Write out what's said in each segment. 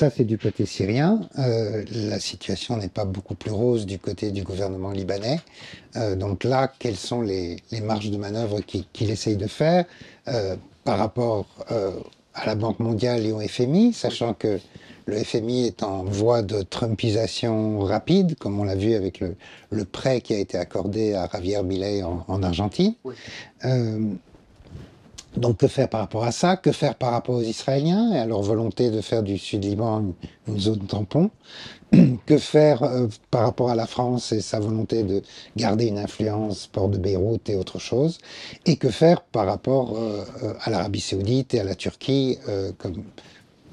ça, c'est du côté syrien. La situation n'est pas beaucoup plus rose du côté du gouvernement libanais. Donc là, quelles sont les marges de manœuvre qu'il essaye de faire par rapport à la Banque mondiale et au FMI, sachant que le FMI est en voie de trumpisation rapide, comme on l'a vu avec le prêt qui a été accordé à Javier Milei en Argentine. Oui. Donc que faire par rapport à ça? Que faire par rapport aux Israéliens et à leur volonté de faire du Sud-Liban une zone tampon? Que faire par rapport à la France et sa volonté de garder une influence, port de Beyrouth et autre chose? Et que faire par rapport à l'Arabie Saoudite et à la Turquie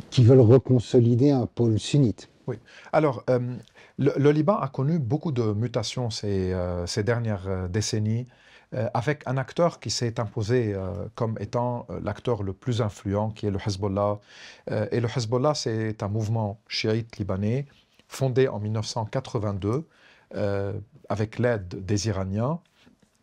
qui veulent reconsolider un pôle sunnite? Oui. Alors, le Liban a connu beaucoup de mutations ces dernières décennies, avec un acteur qui s'est imposé comme étant l'acteur le plus influent, qui est le Hezbollah. Et le Hezbollah, c'est un mouvement chiite libanais fondé en 1982 avec l'aide des Iraniens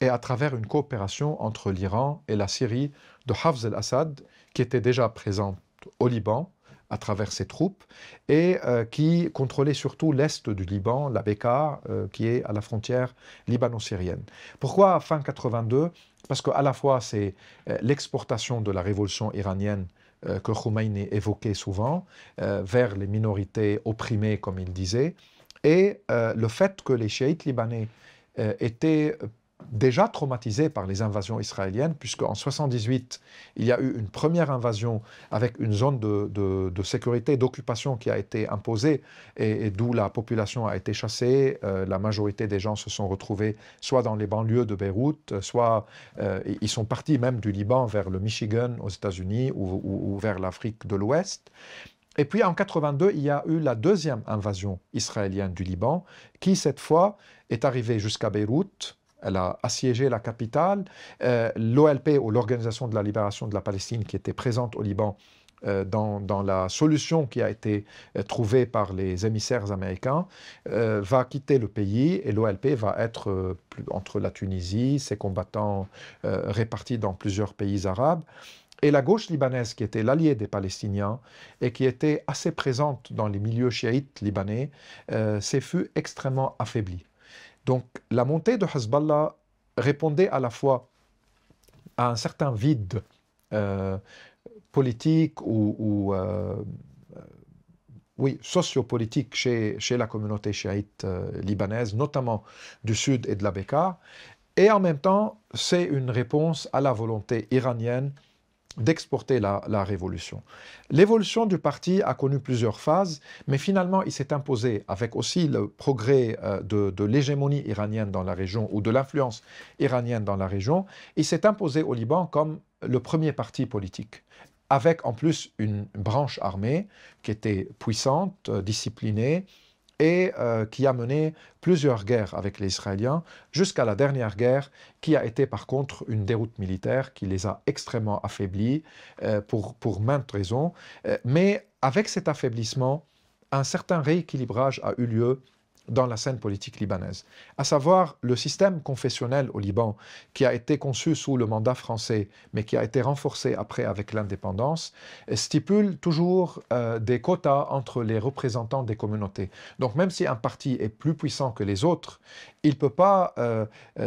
et à travers une coopération entre l'Iran et la Syrie de Hafez el-Assad, qui était déjà présente au Liban à travers ses troupes, et qui contrôlait surtout l'est du Liban, la Bekaa, qui est à la frontière libano-syrienne. Pourquoi fin 82? Parce qu'à la fois c'est l'exportation de la révolution iranienne que Khomeini évoquait souvent, vers les minorités opprimées, comme il disait, et le fait que les chiites libanais étaient déjà traumatisés par les invasions israéliennes, puisqu'en 1978, il y a eu une première invasion avec une zone de sécurité, d'occupation qui a été imposée, et d'où la population a été chassée. La majorité des gens se sont retrouvés soit dans les banlieues de Beyrouth, soit ils sont partis même du Liban vers le Michigan aux États-Unis ou vers l'Afrique de l'Ouest. Et puis en 82, il y a eu la deuxième invasion israélienne du Liban, qui cette fois est arrivée jusqu'à Beyrouth. Elle a assiégé la capitale. L'OLP, ou l'Organisation de la libération de la Palestine, qui était présente au Liban dans la solution qui a été trouvée par les émissaires américains, va quitter le pays, et l'OLP va être entre la Tunisie, ses combattants répartis dans plusieurs pays arabes, et la gauche libanaise, qui était l'alliée des Palestiniens et qui était assez présente dans les milieux chiites libanais, s'est fut extrêmement affaiblie. Donc la montée de Hezbollah répondait à la fois à un certain vide politique oui, sociopolitique chez la communauté chiite libanaise, notamment du sud et de la Bekaa, et en même temps, c'est une réponse à la volonté iranienne d'exporter la révolution. L'évolution du parti a connu plusieurs phases, mais finalement il s'est imposé avec aussi le progrès de l'hégémonie iranienne dans la région, ou de l'influence iranienne dans la région. Il s'est imposé au Liban comme le premier parti politique, avec en plus une branche armée qui était puissante, disciplinée, et qui a mené plusieurs guerres avec les Israéliens, jusqu'à la dernière guerre, qui a été par contre une déroute militaire qui les a extrêmement affaiblis pour maintes raisons. Mais avec cet affaiblissement, un certain rééquilibrage a eu lieu dans la scène politique libanaise, à savoir le système confessionnel au Liban, qui a été conçu sous le mandat français, mais qui a été renforcé après avec l'indépendance, stipule toujours des quotas entre les représentants des communautés. Donc même si un parti est plus puissant que les autres, il ne peut pas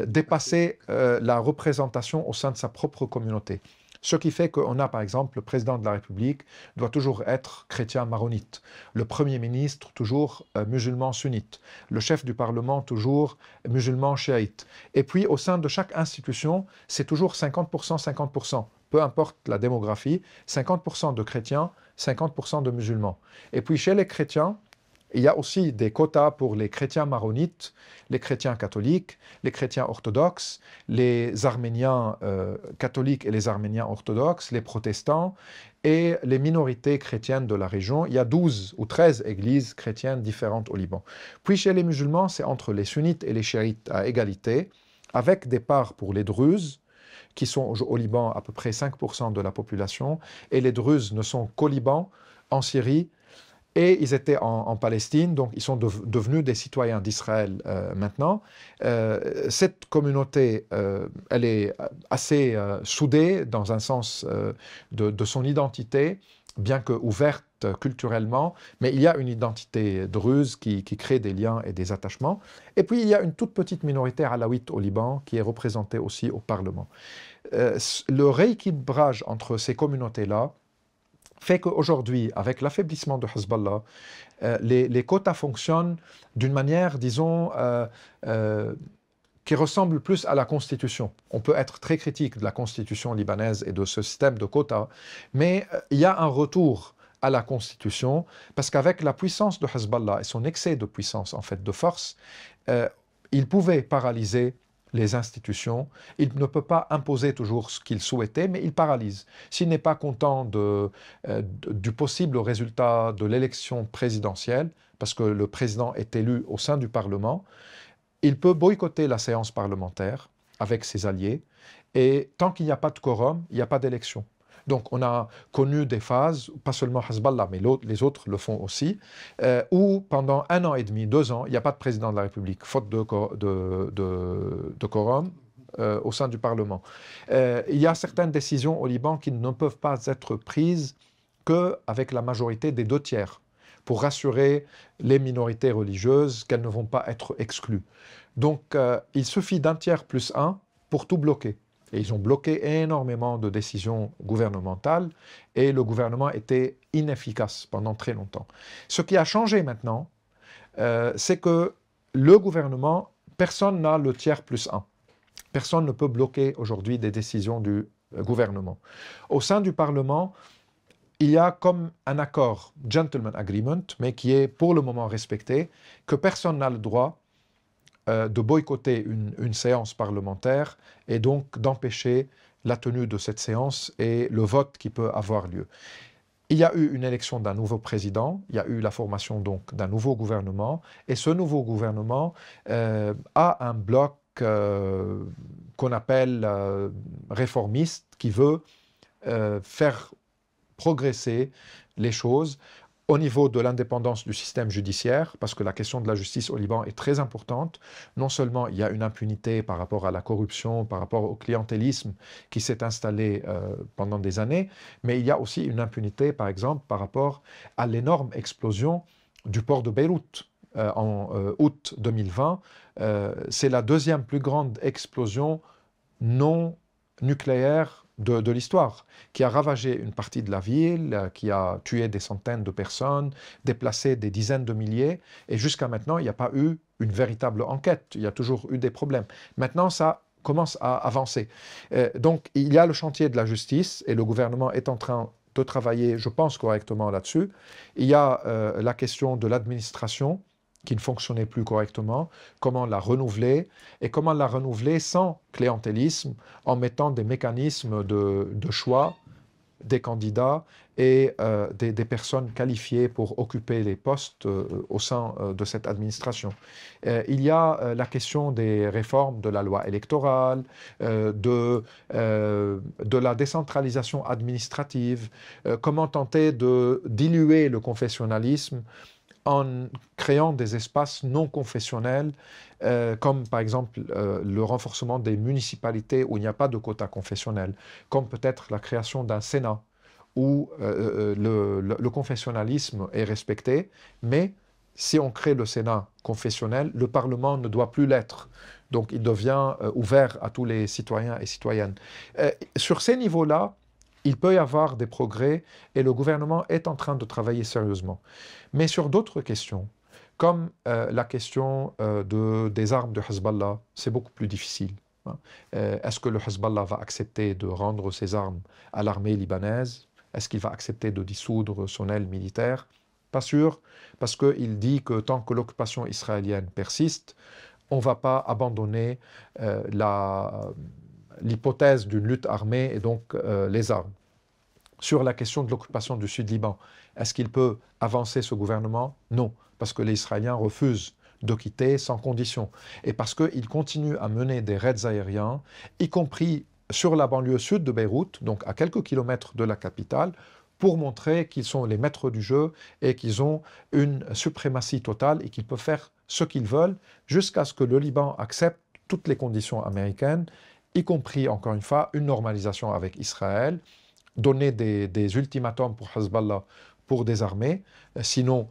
dépasser la représentation au sein de sa propre communauté. Ce qui fait qu'on a, par exemple, le président de la République doit toujours être chrétien maronite, le Premier ministre toujours musulman sunnite, le chef du Parlement toujours musulman chiite. Et puis, au sein de chaque institution, c'est toujours 50%, 50%. Peu importe la démographie, 50% de chrétiens, 50% de musulmans. Et puis, chez les chrétiens, il y a aussi des quotas pour les chrétiens maronites, les chrétiens catholiques, les chrétiens orthodoxes, les arméniens catholiques et les arméniens orthodoxes, les protestants et les minorités chrétiennes de la région. Il y a 12 ou 13 églises chrétiennes différentes au Liban. Puis chez les musulmans, c'est entre les sunnites et les chiites à égalité, avec des parts pour les druzes, qui sont au Liban à peu près 5% de la population, et les druzes ne sont qu'au Liban, en Syrie, et ils étaient en Palestine, donc ils sont devenus des citoyens d'Israël maintenant. Cette communauté, elle est assez soudée dans un sens de son identité, bien que ouverte culturellement, mais il y a une identité druze qui crée des liens et des attachements. Et puis il y a une toute petite minorité alawite au Liban qui est représentée aussi au Parlement. Le rééquilibrage entre ces communautés-là fait qu'aujourd'hui, avec l'affaiblissement de Hezbollah, les quotas fonctionnent d'une manière, disons, qui ressemble plus à la Constitution. On peut être très critique de la Constitution libanaise et de ce système de quotas, mais il y a un retour à la Constitution, parce qu'avec la puissance de Hezbollah et son excès de puissance, en fait, de force, il pouvait paralyser les institutions. Il ne peut pas imposer toujours ce qu'il souhaitait, mais il paralyse. S'il n'est pas content du possible résultat de l'élection présidentielle, parce que le président est élu au sein du Parlement, il peut boycotter la séance parlementaire avec ses alliés, et tant qu'il n'y a pas de quorum, il n'y a pas d'élection. Donc on a connu des phases, pas seulement Hezbollah, mais les autres le font aussi, où pendant 1 an et demi, 2 ans, il n'y a pas de président de la République, faute de quorum au sein du Parlement. Il y a certaines décisions au Liban qui ne peuvent pas être prises qu'avec la majorité des 2 tiers, pour rassurer les minorités religieuses qu'elles ne vont pas être exclues. Donc il suffit d'1 tiers plus 1 pour tout bloquer. Et ils ont bloqué énormément de décisions gouvernementales et le gouvernement était inefficace pendant très longtemps. Ce qui a changé maintenant, c'est que le gouvernement, personne n'a le tiers plus 1. Personne ne peut bloquer aujourd'hui des décisions du gouvernement. Au sein du Parlement, il y a comme un accord, gentleman agreement, mais qui est pour le moment respecté, que personne n'a le droit de boycotter une séance parlementaire et donc d'empêcher la tenue de cette séance et le vote qui peut avoir lieu. Il y a eu une élection d'un nouveau président, il y a eu la formation donc d'un nouveau gouvernement, et ce nouveau gouvernement a un bloc qu'on appelle réformiste, qui veut faire progresser les choses au niveau de l'indépendance du système judiciaire, parce que la question de la justice au Liban est très importante. Non seulement il y a une impunité par rapport à la corruption, par rapport au clientélisme qui s'est installé pendant des années, mais il y a aussi une impunité, par exemple, par rapport à l'énorme explosion du port de Beyrouth en août 2020. C'est la 2e plus grande explosion non nucléaire de l'histoire, qui a ravagé une partie de la ville, qui a tué des centaines de personnes, déplacé des dizaines de milliers, et jusqu'à maintenant, il n'y a pas eu une véritable enquête, il y a toujours eu des problèmes. Maintenant, ça commence à avancer. Donc, il y a le chantier de la justice, et le gouvernement est en train de travailler, je pense, correctement là-dessus. Il y a la question de l'administration, qui ne fonctionnait plus correctement, comment la renouveler, et comment la renouveler sans clientélisme, en mettant des mécanismes de choix des candidats et des personnes qualifiées pour occuper les postes au sein de cette administration. Il y a la question des réformes de la loi électorale, de la décentralisation administrative, comment tenter de diluer le confessionnalisme en créant des espaces non confessionnels, comme par exemple le renforcement des municipalités où il n'y a pas de quota confessionnel, comme peut-être la création d'un Sénat où le confessionnalisme est respecté, mais si on crée le Sénat confessionnel, le Parlement ne doit plus l'être. Donc il devient ouvert à tous les citoyens et citoyennes. Sur ces niveaux-là, il peut y avoir des progrès et le gouvernement est en train de travailler sérieusement. Mais sur d'autres questions, comme la question des armes de Hezbollah, c'est beaucoup plus difficile. Est-ce que le Hezbollah va accepter de rendre ses armes à l'armée libanaise? Est-ce qu'il va accepter de dissoudre son aile militaire? Pas sûr, parce qu'il dit que tant que l'occupation israélienne persiste, on ne va pas abandonner l'hypothèse d'une lutte armée et donc les armes. Sur la question de l'occupation du Sud-Liban, est-ce qu'il peut avancer ce gouvernement? Non, parce que les Israéliens refusent de quitter sans condition. Et parce qu'ils continuent à mener des raids aériens, y compris sur la banlieue sud de Beyrouth, donc à quelques kilomètres de la capitale, pour montrer qu'ils sont les maîtres du jeu et qu'ils ont une suprématie totale et qu'ils peuvent faire ce qu'ils veulent jusqu'à ce que le Liban accepte toutes les conditions américaines, y compris, encore une fois, une normalisation avec Israël, donner des ultimatums pour Hezbollah pour désarmer, sinon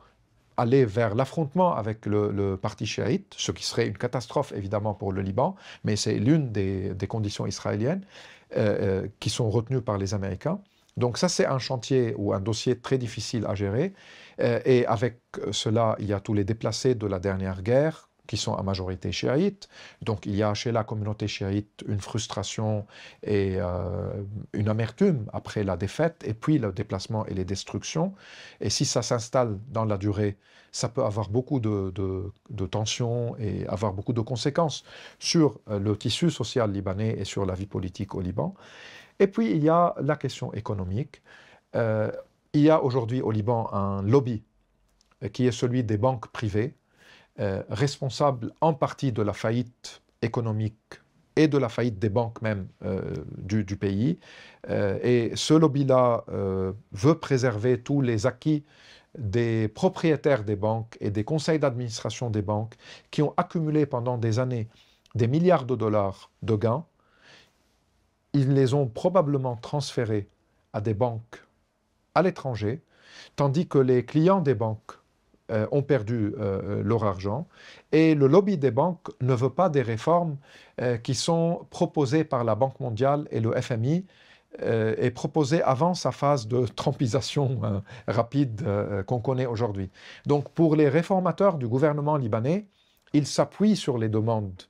aller vers l'affrontement avec le parti chiite, ce qui serait une catastrophe évidemment pour le Liban, mais c'est l'une des conditions israéliennes qui sont retenues par les Américains. Donc ça, c'est un chantier ou un dossier très difficile à gérer. Et avec cela, il y a tous les déplacés de la dernière guerre qui sont à majorité chiite. Donc il y a chez la communauté chiite une frustration et une amertume après la défaite, et puis le déplacement et les destructions. Et si ça s'installe dans la durée, ça peut avoir beaucoup de tensions et avoir beaucoup de conséquences sur le tissu social libanais et sur la vie politique au Liban. Et puis il y a la question économique. Il y a aujourd'hui au Liban un lobby qui est celui des banques privées, responsable en partie de la faillite économique et de la faillite des banques même du pays. Et ce lobby-là veut préserver tous les acquis des propriétaires des banques et des conseils d'administration des banques qui ont accumulé pendant des années des milliards de dollars de gains. Ils les ont probablement transférés à des banques à l'étranger, tandis que les clients des banques ont perdu leur argent. Et le lobby des banques ne veut pas des réformes qui sont proposées par la Banque mondiale et le FMI et proposées avant sa phase de trumpisation rapide qu'on connaît aujourd'hui. Donc pour les réformateurs du gouvernement libanais, ils s'appuient sur les demandes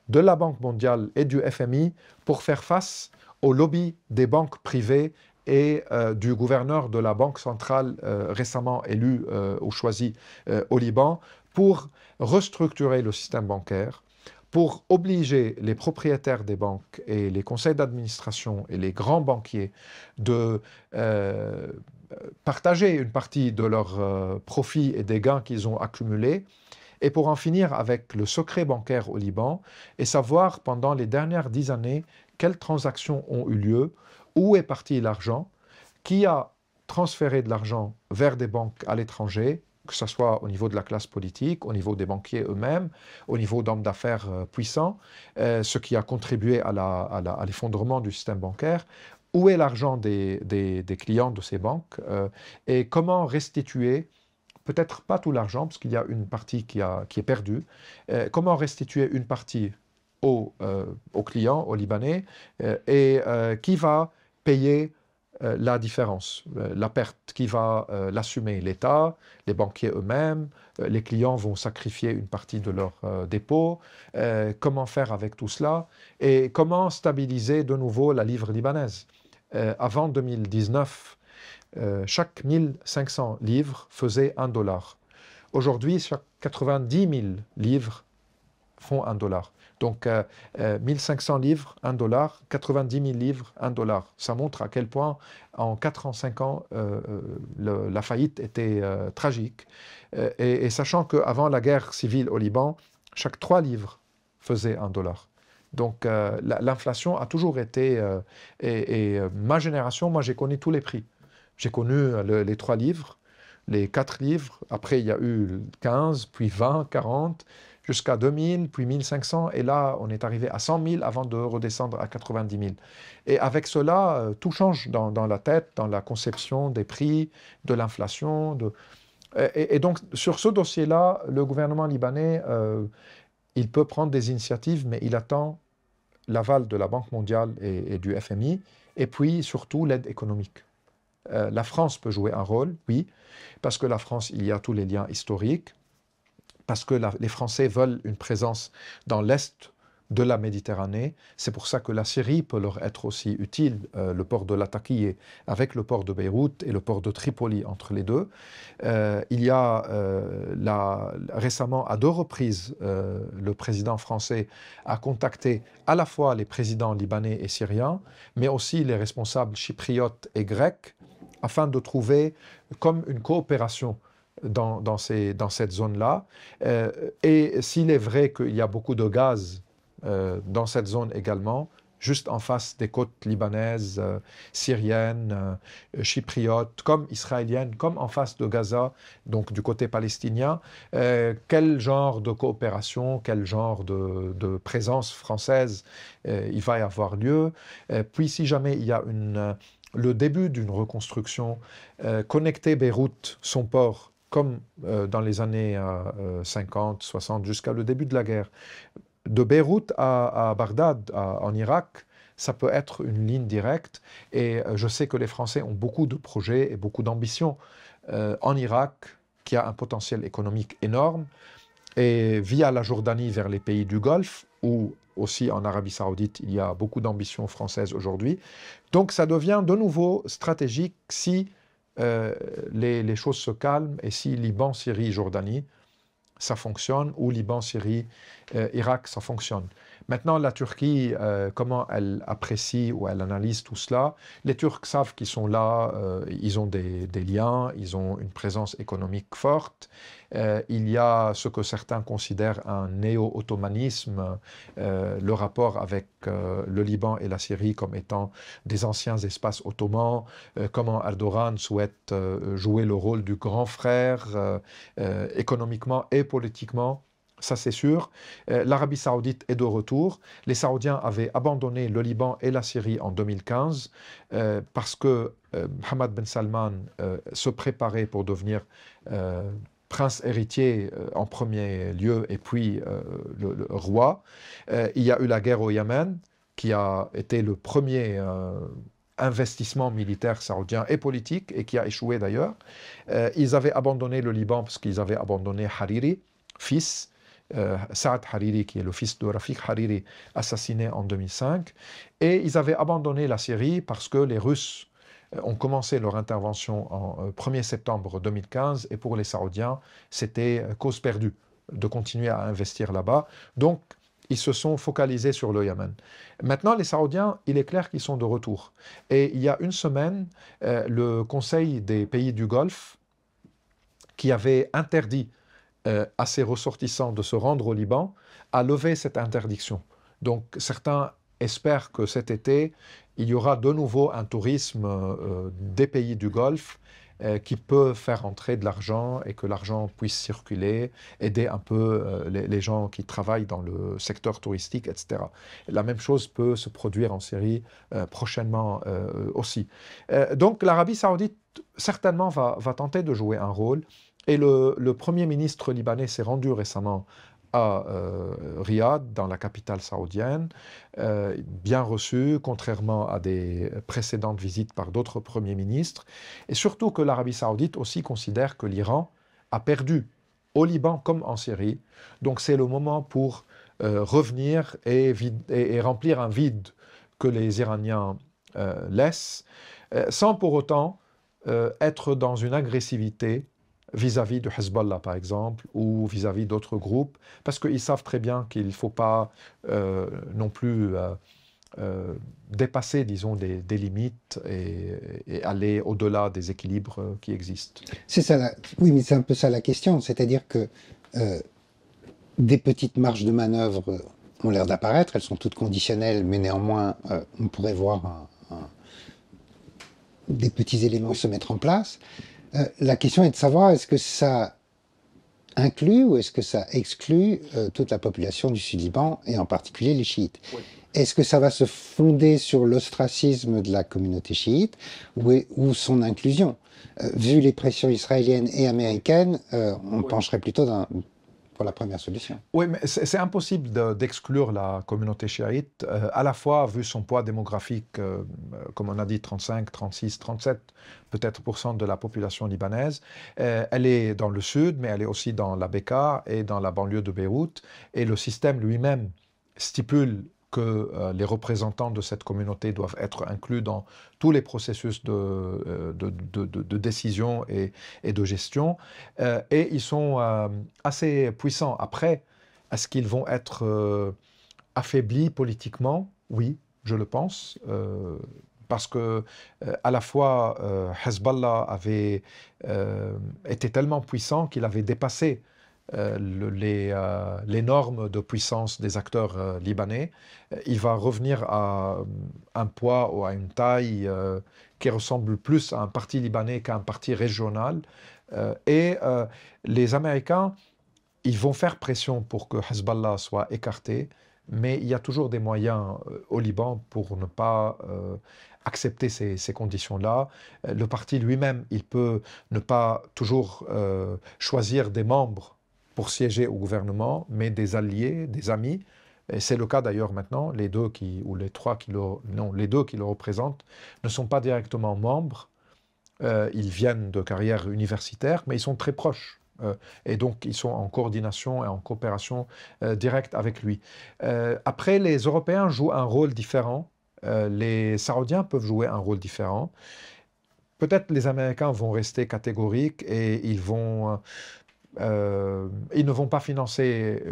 de la Banque mondiale et du FMI pour faire face au lobby des banques privées et du gouverneur de la Banque centrale récemment élu ou choisi au Liban pour restructurer le système bancaire, pour obliger les propriétaires des banques et les conseils d'administration et les grands banquiers de partager une partie de leurs profits et des gains qu'ils ont accumulés, et pour en finir avec le secret bancaire au Liban et savoir pendant les dernières 10 années quelles transactions ont eu lieu, où est parti l'argent, qui a transféré de l'argent vers des banques à l'étranger, que ce soit au niveau de la classe politique, au niveau des banquiers eux-mêmes, au niveau d'hommes d'affaires puissants, ce qui a contribué à l'effondrement du système bancaire. Où est l'argent des clients de ces banques et comment restituer, peut-être pas tout l'argent, parce qu'il y a une partie qui est perdue, comment restituer une partie aux clients, aux Libanais, et qui va payer la différence, la perte, qui va l'assumer, l'État, les banquiers eux-mêmes, les clients vont sacrifier une partie de leurs dépôts, comment faire avec tout cela, et comment stabiliser de nouveau la livre libanaise. Avant 2019, chaque 1500 livres faisait $1. Aujourd'hui, chaque 90 000 livres font $1. Donc 1500 livres, $1, 90 000 livres, $1. Ça montre à quel point en 4 ans, 5 ans, la faillite était tragique. Et sachant qu'avant la guerre civile au Liban, chaque 3 livres faisait $1. Donc l'inflation a toujours été... ma génération, moi j'ai connu tous les prix. J'ai connu les 3 livres, les 4 livres, après il y a eu 15, puis 20, 40... jusqu'à 2000, puis 1500, et là, on est arrivé à 100 000 avant de redescendre à 90 000. Et avec cela, tout change dans la tête, dans la conception des prix, de l'inflation. Et donc, sur ce dossier-là, le gouvernement libanais, il peut prendre des initiatives, mais il attend l'aval de la Banque mondiale et du FMI, et puis surtout l'aide économique. La France peut jouer un rôle, oui, parce que la France, il y a tous les liens historiques, parce que les Français veulent une présence dans l'est de la Méditerranée. C'est pour ça que la Syrie peut leur être aussi utile, le port de Latakia avec le port de Beyrouth et le port de Tripoli entre les deux. Il y a récemment, à 2 reprises, le président français a contacté à la fois les présidents libanais et syriens, mais aussi les responsables chypriotes et grecs, afin de trouver comme une coopération dans cette zone-là. Et s'il est vrai qu'il y a beaucoup de gaz dans cette zone également, juste en face des côtes libanaises, syriennes, chypriotes, comme israéliennes, comme en face de Gaza, donc du côté palestinien, quel genre de coopération, quel genre de présence française il va y avoir lieu. Puis si jamais il y a le début d'une reconstruction, connecter Beyrouth, son port, comme dans les années 50, 60, jusqu'à le début de la guerre. De Beyrouth à Bagdad, en Irak, ça peut être une ligne directe. Et je sais que les Français ont beaucoup de projets et beaucoup d'ambitions en Irak, qui a un potentiel économique énorme, et via la Jordanie vers les pays du Golfe, ou aussi en Arabie Saoudite, il y a beaucoup d'ambitions françaises aujourd'hui. Donc ça devient de nouveau stratégique si les choses se calment et si Liban, Syrie, Jordanie, ça fonctionne, ou Liban, Syrie, Irak, ça fonctionne. Maintenant, la Turquie, comment elle apprécie ou elle analyse tout cela? Les Turcs savent qu'ils sont là, ils ont des liens, ils ont une présence économique forte. Il y a ce que certains considèrent un néo-ottomanisme, le rapport avec le Liban et la Syrie comme étant des anciens espaces ottomans, comment Erdogan souhaite jouer le rôle du grand frère économiquement et politiquement. Ça, c'est sûr. L'Arabie Saoudite est de retour. Les Saoudiens avaient abandonné le Liban et la Syrie en 2015 parce que Mohammed Ben Salman se préparait pour devenir prince héritier en premier lieu et puis le roi. Il y a eu la guerre au Yémen qui a été le premier investissement militaire saoudien et politique et qui a échoué d'ailleurs. Ils avaient abandonné le Liban parce qu'ils avaient abandonné Hariri, fils. Saad Hariri, qui est le fils de Rafiq Hariri, assassiné en 2005. Et ils avaient abandonné la Syrie parce que les Russes ont commencé leur intervention en 1er septembre 2015. Et pour les Saoudiens, c'était cause perdue de continuer à investir là-bas. Donc, ils se sont focalisés sur le Yémen. Maintenant, les Saoudiens, il est clair qu'ils sont de retour. Et il y a une semaine, le Conseil des pays du Golfe, qui avait interdit à ses ressortissants de se rendre au Liban, a levé cette interdiction. Donc certains espèrent que cet été, il y aura de nouveau un tourisme des pays du Golfe qui peut faire entrer de l'argent et que l'argent puisse circuler, aider un peu les gens qui travaillent dans le secteur touristique, etc. La même chose peut se produire en Syrie prochainement aussi. Donc l'Arabie Saoudite certainement va tenter de jouer un rôle. Et le Premier ministre libanais s'est rendu récemment à Riyad, dans la capitale saoudienne, bien reçu, contrairement à des précédentes visites par d'autres premiers ministres. Et surtout que l'Arabie saoudite aussi considère que l'Iran a perdu au Liban comme en Syrie. Donc c'est le moment pour revenir et remplir un vide que les Iraniens laissent, sans pour autant être dans une agressivité vis-à-vis de Hezbollah, par exemple, ou vis-à-vis d'autres groupes, parce qu'ils savent très bien qu'il ne faut pas non plus dépasser, disons, des limites et aller au-delà des équilibres qui existent. C'est ça, oui, mais c'est un peu ça la question, c'est-à-dire que des petites marges de manœuvre ont l'air d'apparaître, elles sont toutes conditionnelles, mais néanmoins, on pourrait voir des petits éléments se mettre en place. La question est de savoir, est-ce que ça inclut ou est-ce que ça exclut toute la population du Sud-Liban, et en particulier les chiites? Oui. Est-ce que ça va se fonder sur l'ostracisme de la communauté chiite ou son inclusion? Vu les pressions israéliennes et américaines, on pencherait plutôt pour la première solution. Oui, mais c'est impossible d'exclure la communauté chiite, à la fois vu son poids démographique, comme on a dit, 35, 36, 37 peut-être % de la population libanaise. Elle est dans le sud, mais elle est aussi dans la Bekaa et dans la banlieue de Beyrouth. Et le système lui-même stipule que les représentants de cette communauté doivent être inclus dans tous les processus de décision et de gestion. Et ils sont assez puissants. Après, est-ce qu'ils vont être affaiblis politiquement? Oui, je le pense. Parce que à la fois Hezbollah avait été tellement puissant qu'il avait dépassé les normes de puissance des acteurs libanais. Il va revenir à un poids ou à une taille qui ressemble plus à un parti libanais qu'à un parti régional. Et les Américains, ils vont faire pression pour que Hezbollah soit écarté. mais il y a toujours des moyens au Liban pour ne pas accepter ces conditions-là. Le parti lui-même, il peut ne pas toujours choisir des membres pour siéger au gouvernement, mais des alliés, des amis. Et c'est le cas d'ailleurs maintenant, les deux ou les trois les deux qui le représentent ne sont pas directement membres. Ils viennent de carrières universitaires, mais ils sont très proches. Et donc, ils sont en coordination et en coopération directe avec lui. Après, les Européens jouent un rôle différent. Les Saoudiens peuvent jouer un rôle différent. Peut-être les Américains vont rester catégoriques et ils ne vont pas financer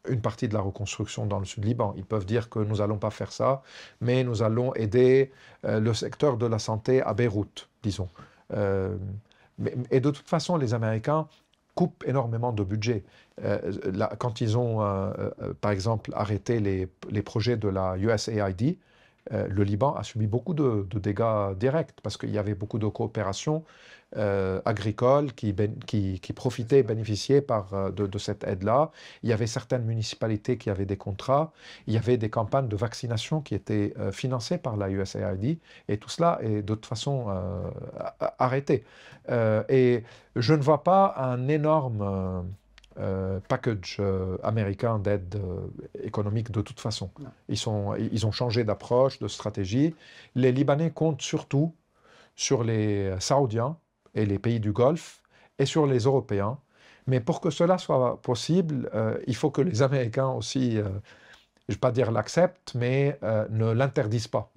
une partie de la reconstruction dans le sud Liban. Ils peuvent dire que nous n'allons pas faire ça, mais nous allons aider le secteur de la santé à Beyrouth, disons. Et de toute façon, les Américains coupent énormément de budget. Quand ils ont, par exemple, arrêté les projets de la USAID, le Liban a subi beaucoup de dégâts directs parce qu'il y avait beaucoup de coopération agricole qui profitait, bénéficiait de cette aide-là. Il y avait certaines municipalités qui avaient des contrats. Il y avait des campagnes de vaccination qui étaient financées par la USAID. Et tout cela est de toute façon arrêté. Et je ne vois pas un énorme package américain d'aide économique de toute façon. Ils ont changé d'approche, de stratégie. Les Libanais comptent surtout sur les Saoudiens et les pays du Golfe et sur les Européens. Mais pour que cela soit possible, il faut que les Américains aussi, je ne vais pas dire l'acceptent, mais ne l'interdisent pas.